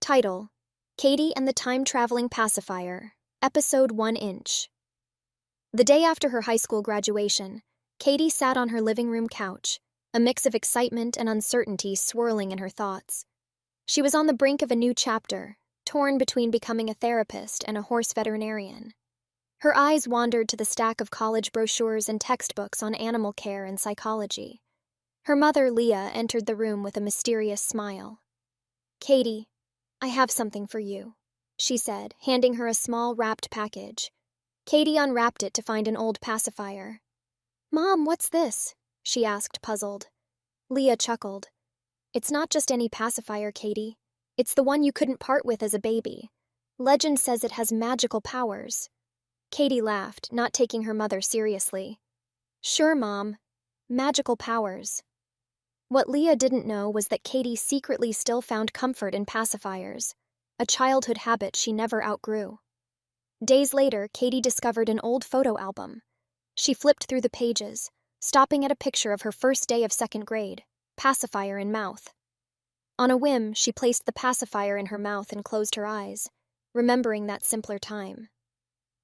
Title: Katie and the Time-Traveling Pacifier, Episode 1 Inch. The day after her high school graduation, Katie sat on her living room couch, a mix of excitement and uncertainty swirling in her thoughts. She was on the brink of a new chapter, torn between becoming a therapist and a horse veterinarian. Her eyes wandered to the stack of college brochures and textbooks on animal care and psychology. Her mother, Leah, entered the room with a mysterious smile. "Katie, I have something for you," she said, handing her a small wrapped package. Katie unwrapped it to find an old pacifier. "Mom, what's this?" she asked, puzzled. Leah chuckled. "It's not just any pacifier, Katie. It's the one you couldn't part with as a baby. Legend says it has magical powers." Katie laughed, not taking her mother seriously. "Sure, Mom. Magical powers." What Leah didn't know was that Katie secretly still found comfort in pacifiers, a childhood habit she never outgrew. Days later, Katie discovered an old photo album. She flipped through the pages, stopping at a picture of her first day of second grade, pacifier in mouth. On a whim, she placed the pacifier in her mouth and closed her eyes, remembering that simpler time.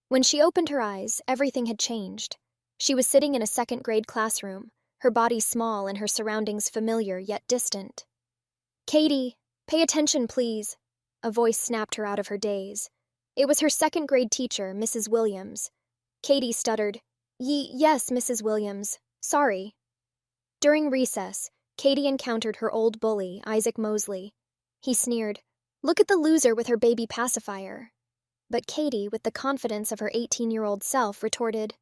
When she opened her eyes, everything had changed. She was sitting in a second-grade classroom, her body small and her surroundings familiar yet distant. "Katie, pay attention, please," a voice snapped her out of her daze. It was her second-grade teacher, Mrs. Williams. Katie stuttered, Yes, Mrs. Williams. Sorry." During recess, Katie encountered her old bully, Isaac Mosley. He sneered, "Look at the loser with her baby pacifier." But Katie, with the confidence of her 18-year-old self, retorted,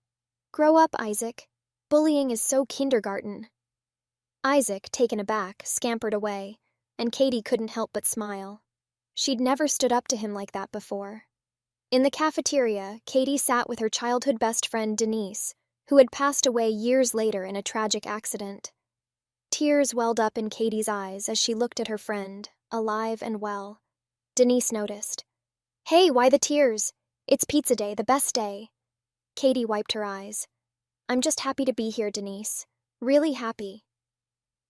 "Grow up, Isaac. Bullying is so kindergarten." Isaac, taken aback, scampered away, and Katie couldn't help but smile. She'd never stood up to him like that before. In the cafeteria, Katie sat with her childhood best friend Denise, who had passed away years later in a tragic accident. Tears welled up in Katie's eyes as she looked at her friend, alive and well. Denise noticed. "Hey, why the tears? It's pizza day, the best day." Katie wiped her eyes. "I'm just happy to be here, Denise. Really happy."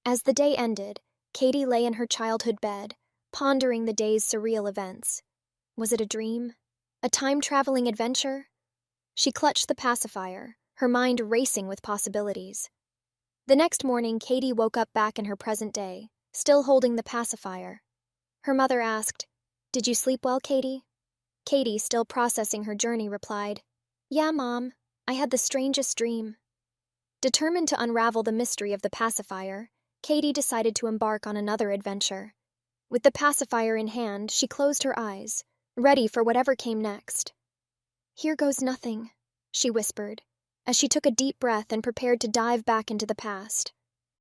As the day ended, Katie lay in her childhood bed, pondering the day's surreal events. Was it a dream? A time-traveling adventure? She clutched the pacifier, her mind racing with possibilities. The next morning, Katie woke up back in her present day, still holding the pacifier. Her mother asked, "Did you sleep well, Katie?" Katie, still processing her journey, replied, "Yeah, Mom. I had the strangest dream." Determined to unravel the mystery of the pacifier, Katie decided to embark on another adventure. With the pacifier in hand, she closed her eyes, ready for whatever came next. "Here goes nothing," she whispered, as she took a deep breath and prepared to dive back into the past.